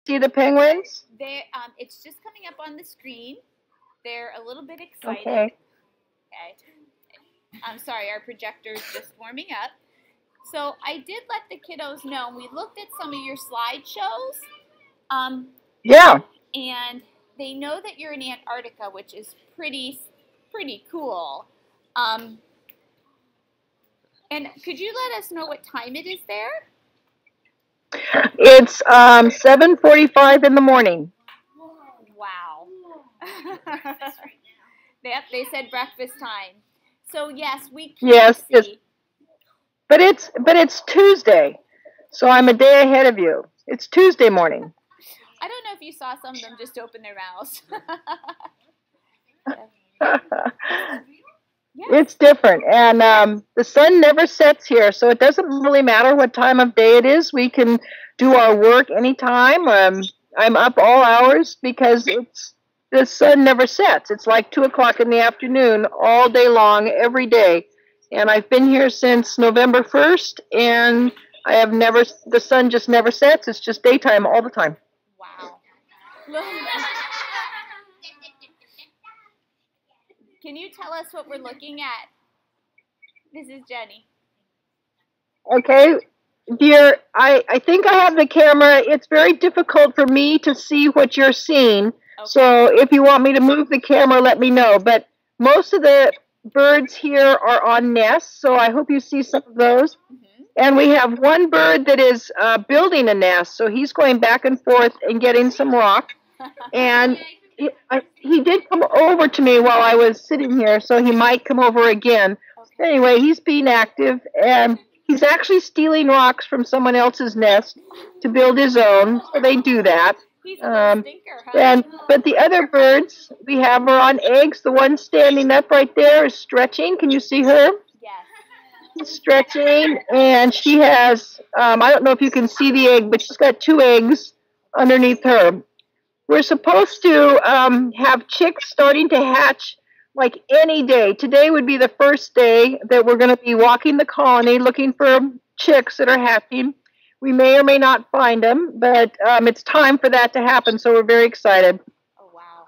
see the penguins? It's just coming up on the screen. They're a little bit excited. Okay. I'm sorry, our projector's just warming up. So I did let the kiddos know. We looked at some of your slideshows. Yeah. And they know that you're in Antarctica, which is pretty cool. And could you let us know what time it is there? It's 7:45 in the morning. Wow. They said breakfast time. So yes, we can see. Yes. But it's Tuesday, so I'm a day ahead of you. It's Tuesday morning. I don't know if you saw some of them just open their mouths. It's different, and the sun never sets here, so it doesn't really matter what time of day it is. We can do our work anytime. I'm up all hours because the sun never sets. It's like 2 o'clock in the afternoon all day long, every day. And I've been here since November 1st, and the sun just never sets. It's just daytime all the time. Wow. Can you tell us what we're looking at? This is Jenny. Okay, dear, I think I have the camera. It's very difficult for me to see what you're seeing. Okay. So if you want me to move the camera, let me know. But most of the birds here are on nests, so I hope you see some of those. Mm-hmm. And we have one bird that is building a nest, so he's going back and forth and getting some rock. And he did come over to me while I was sitting here, so he might come over again. Okay. Anyway, he's being active, and he's actually stealing rocks from someone else's nest to build his own, so they do that. He's a stinker, huh? But the other birds we have are on eggs. The one standing up right there is stretching. Can you see her? Yes. She's stretching, and she has, I don't know if you can see the egg, but she's got 2 eggs underneath her. We're supposed to have chicks starting to hatch like any day. Today would be the first day that we're going to be walking the colony looking for chicks that are hatching. We may or may not find them, but it's time for that to happen, so we're very excited. Oh, wow.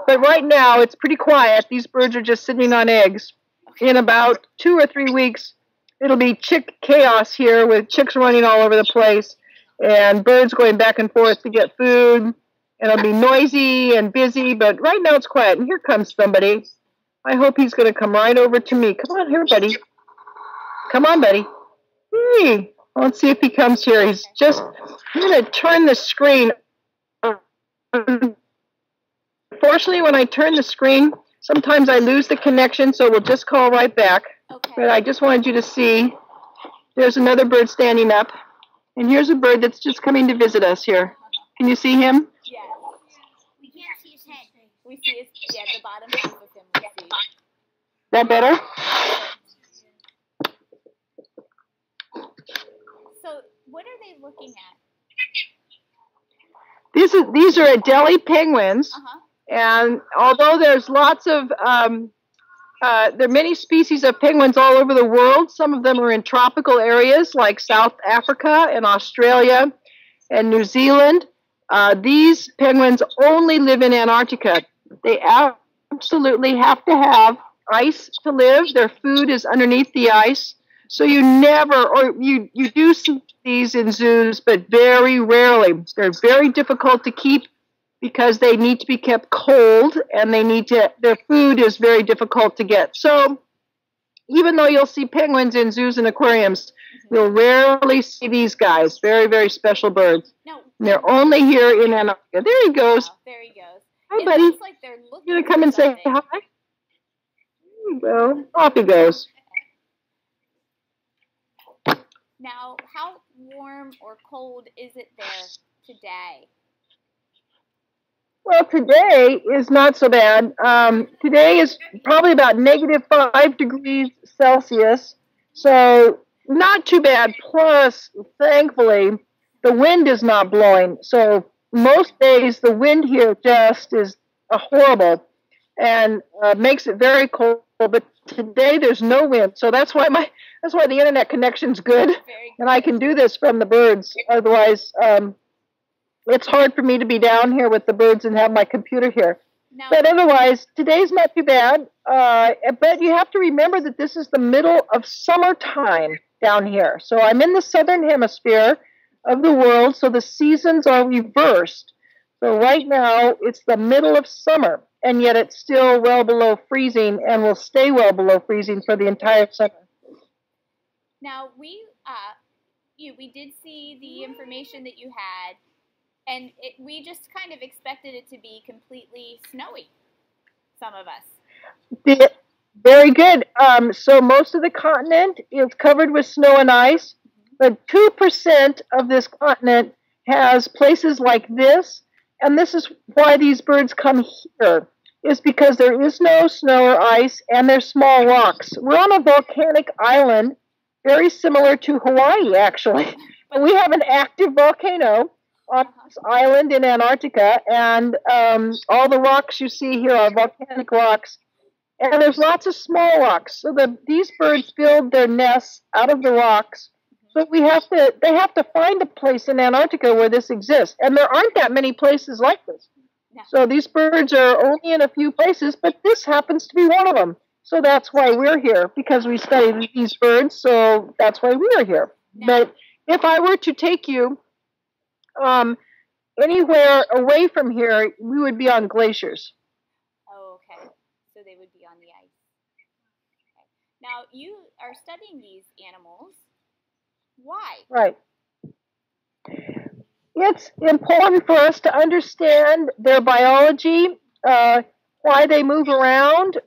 But right now, it's pretty quiet. These birds are just sitting on eggs. Okay. In about 2 or 3 weeks, it'll be chick chaos here with chicks running all over the place and birds going back and forth to get food. And it'll be noisy and busy, but right now it's quiet. And here comes somebody. I hope he's going to come right over to me. Come on here, buddy. Come on, buddy. Hey. Let's see if he comes here. I'm going to turn the screen. Unfortunately, when I turn the screen, sometimes I lose the connection, so we'll just call right back. Okay. But I just wanted you to see. There's another bird standing up. And here's a bird that's just coming to visit us here. Can you see him? Yes. We can't see his head. We see the bottom half of him. We see. That better? So, what are they looking at? These are Adelie penguins, and although there's lots of there are many species of penguins all over the world. Some of them are in tropical areas like South Africa and Australia and New Zealand. These penguins only live in Antarctica. They absolutely have to have ice to live. Their food is underneath the ice. So you do see these in zoos, but very rarely. They're very difficult to keep because they need to be kept cold, and their food is very difficult to get. So even though you'll see penguins in zoos and aquariums, you'll rarely see these guys. Very, very special birds. No. They're only here in Antarctica. There he goes. Oh, there he goes. Hi, buddy. Looks like they're looking. You gonna come and say hi? There you go. Off he goes. Now, how warm or cold is it there today? Well, today is not so bad. Today is probably about -5 degrees Celsius, so not too bad. Plus, thankfully, the wind is not blowing. So most days the wind here just is horrible and makes it very cold. But today there's no wind, so that's why the internet connection's good, and I can do this from the birds. Otherwise, it's hard for me to be down here with the birds and have my computer here. Now, but otherwise, today's not too bad. But you have to remember that this is the middle of summertime down here. So I'm in the southern hemisphere of the world, so the seasons are reversed. So right now, it's the middle of summer, and yet it's still well below freezing and will stay well below freezing for the entire summer. Now, we did see the information that you had, and we just kind of expected it to be completely snowy, some of us. Very good. So most of the continent is covered with snow and ice, but 2% of this continent has places like this, and this is why these birds come here, is because there is no snow or ice, and there's small rocks. We're on a volcanic island, very similar to Hawaii, actually. We have an active volcano on this island in Antarctica, and all the rocks you see here are volcanic rocks. And there's lots of small rocks, so these birds build their nests out of the rocks. So they have to find a place in Antarctica where this exists, and there aren't that many places like this. No. So these birds are only in a few places, but this happens to be one of them. So that's why we're here, because we study these birds. So that's why we are here. No. But if I were to take you anywhere away from here, we would be on glaciers. Oh, okay. So they would be on the ice. Okay. Now, you are studying these animals. Why? Right. It's important for us to understand their biology, why they move around,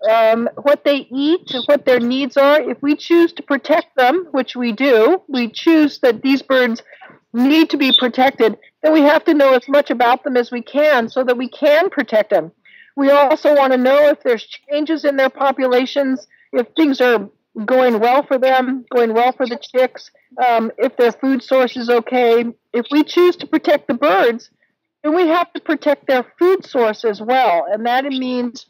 what they eat, what their needs are. If we choose to protect them, which we do, we choose that these birds need to be protected, then we have to know as much about them as we can so that we can protect them. We also want to know if there's changes in their populations, if things are going well for them, going well for the chicks, if their food source is okay. If we choose to protect the birds, then we have to protect their food source as well. And that means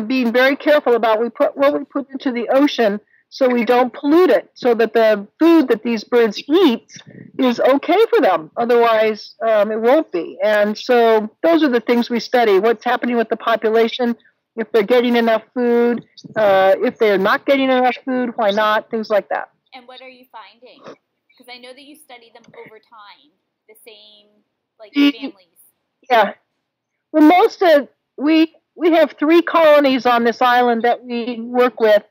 being very careful about what we put into the ocean so we don't pollute it, so that the food that these birds eat is okay for them. Otherwise, it won't be. And so those are the things we study, what's happening with the population, if they're getting enough food, if they're not getting enough food, why not, things like that. And what are you finding? Because I know that you study them over time, the same, like, families. Yeah. Well, we have 3 colonies on this island that we work with,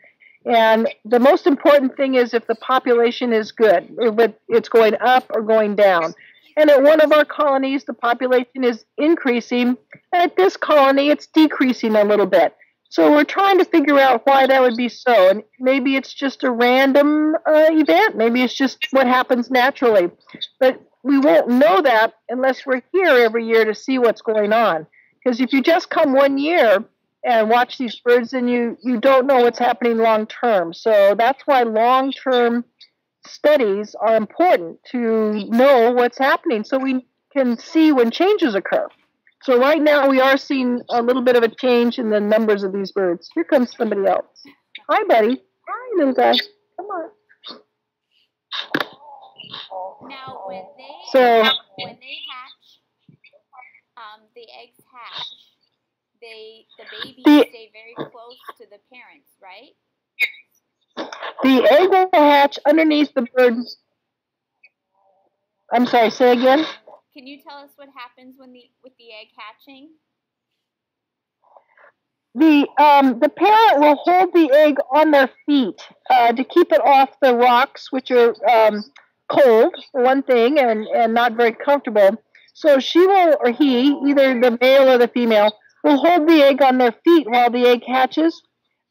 and the most important thing is if the population is good, if it's going up or going down. And at one of our colonies, the population is increasing, and at this colony, it's decreasing a little bit. So we're trying to figure out why that would be so. And maybe it's just a random event. Maybe it's just what happens naturally. But we won't know that unless we're here every year to see what's going on. Because if you just come one year and watch these birds, then you don't know what's happening long term. So that's why long-term studies are important, to know what's happening so we can see when changes occur. So right now we are seeing a little bit of a change in the numbers of these birds. Here comes somebody else. Hi, buddy. Hi, little guy. Come on. Now, when they hatch, the eggs hatch. The babies stay very close to the parents, right? The egg will hatch underneath the bird. I'm sorry, say again? Can you tell us what happens with the egg hatching? The parent will hold the egg on their feet to keep it off the rocks, which are cold, for one thing, and not very comfortable. So she will, or he, either the male or the female, will hold the egg on their feet while the egg hatches,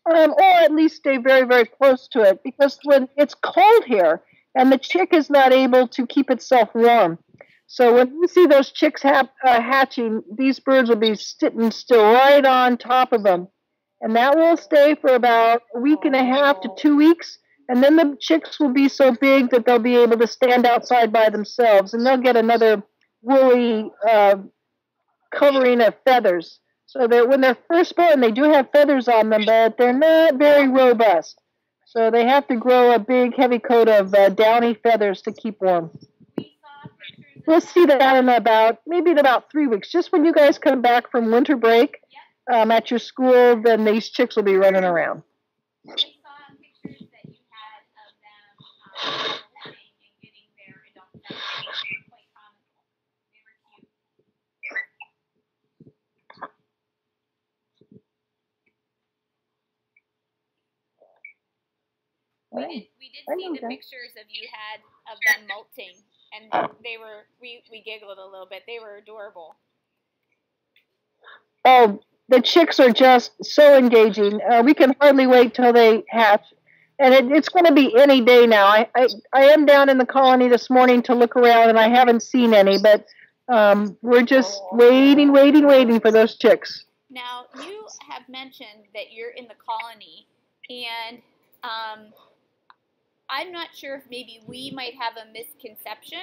or at least stay very, very close to it, because when it's cold here and the chick is not able to keep itself warm. So when you see those chicks hatching, these birds will be sitting still right on top of them. And that will stay for about a week and a half to 2 weeks. And then the chicks will be so big that they'll be able to stand outside by themselves. And they'll get another woolly covering of feathers. So that when they're first born, they do have feathers on them, but they're not very robust. So they have to grow a big, heavy coat of downy feathers to keep warm. We saw pictures We'll see that maybe in about 3 weeks. Just when you guys come back from winter break at your school, then these chicks will be running around. We saw pictures that you had of them molting and getting their adult eggs. They were quite comical. They were cute. We did see the pictures of you had of them molting, and they were we giggled a little bit. They were adorable. Oh, the chicks are just so engaging. We can hardly wait till they hatch. And it's going to be any day now. I am down in the colony this morning to look around, and I haven't seen any, but we're just waiting for those chicks. Now, you have mentioned that you're in the colony, and I'm not sure if maybe we might have a misconception,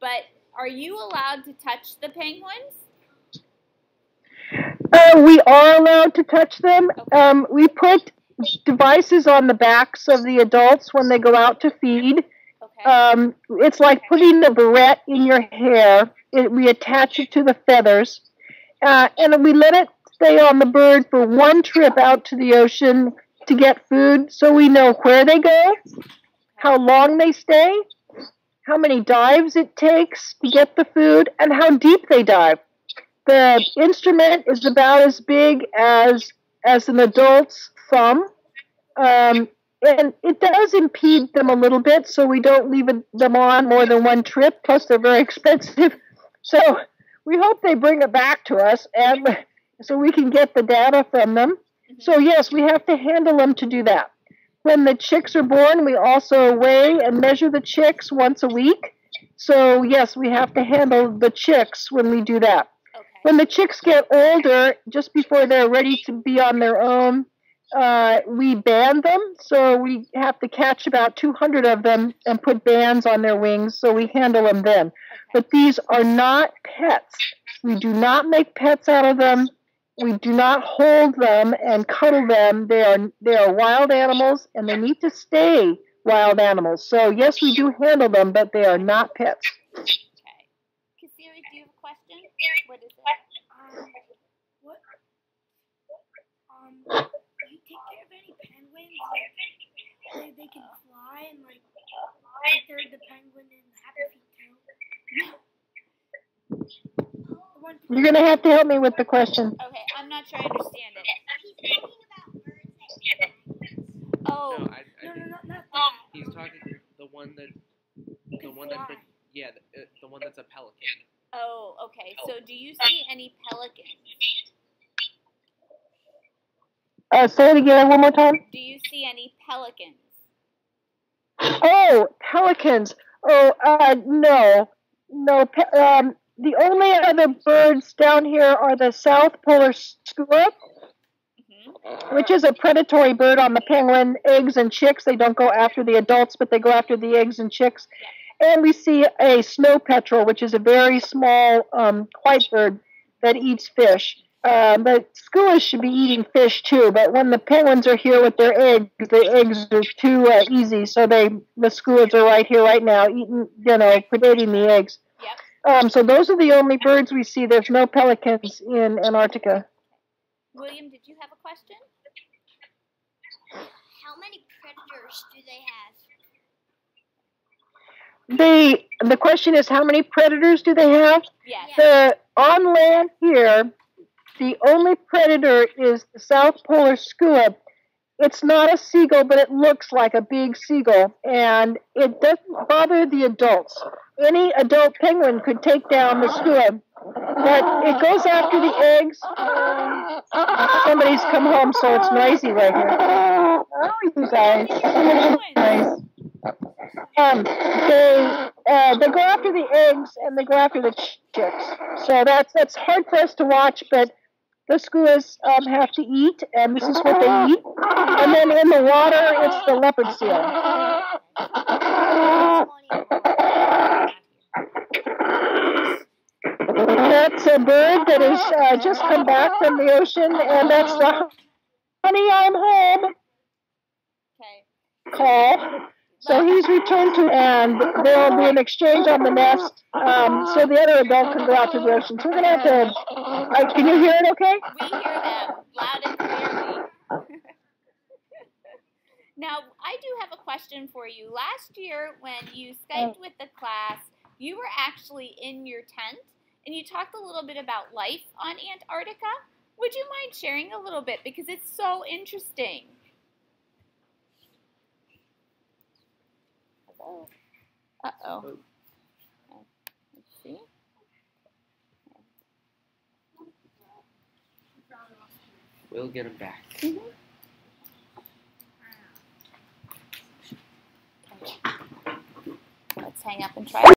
but are you allowed to touch the penguins? We are allowed to touch them. Okay. We put devices on the backs of the adults when they go out to feed. Okay. It's like putting a barrette in your hair. We attach it to the feathers, and we let it stay on the bird for one trip out to the ocean to get food, so we know where they go, how long they stay, how many dives it takes to get the food, and how deep they dive. The instrument is about as big as an adult's thumb, and it does impede them a little bit, so we don't leave them on more than one trip, plus they're very expensive. So we hope they bring it back to us, and so we can get the data from them. So yes, we have to handle them to do that. When the chicks are born, we also weigh and measure the chicks once a week. So yes, we have to handle the chicks when we do that. Okay. When the chicks get older, just before they're ready to be on their own, we band them. So we have to catch about 200 of them and put bands on their wings. So we handle them then. Okay. But these are not pets. We do not make pets out of them. We do not hold them and cuddle them. They are wild animals, and they need to stay wild animals. So yes, we do handle them, but they are not pets. Okay. Kasiri, do you have a question? What is it? Do you take care of any penguins? Like, they can fly, and like they're the penguin in Happy Feet too. You're going to have to help me with the question. Okay, I'm not sure I understand it. He's talking about birds that eat penguins. Oh. No, not that. He's talking the one that's a pelican. Oh, okay. So do you see any pelicans? Say it again one more time. Do you see any pelicans? Oh, pelicans. Oh, no. No, the only other birds down here are the South Polar Skua, which is a predatory bird on the penguin eggs and chicks. They don't go after the adults, but they go after the eggs and chicks. Yeah. And we see a snow petrel, which is a very small white bird that eats fish. The skuas should be eating fish too, but when the penguins are here with their eggs, the eggs are too easy, so the skuas are right here right now eating, predating the eggs. Yep. So those are the only birds we see. There's no pelicans in Antarctica. William, did you have a question? How many predators do they have? The question is, how many predators do they have? Yes. On land here, the only predator is the South Polar Skua. It's not a seagull, but it looks like a big seagull, and it doesn't bother the adults. Any adult penguin could take down the skua, but it goes after the eggs. Somebody's come home, so it's noisy right here. Oh, you guys. Nice. They go after the eggs, and they go after the chicks. So that's hard for us to watch, but the skuas have to eat, and this is what they eat. And then in the water, it's the leopard seal. That's a bird that has just come back from the ocean, and that's the honey, I'm home call. So he's returned to, and there'll be an exchange on the nest, so the other adult can go out to the ocean. So we're going to have to, can you hear it okay? We hear them loud and clearly. Now, I do have a question for you. Last year, when you Skyped with the class, you were actually in your tent, and you talked a little bit about life on Antarctica. Would you mind sharing a little bit, because it's so interesting? Hello? Uh-oh. Let's see. We'll get him back. Mm-hmm. Let's hang up and try.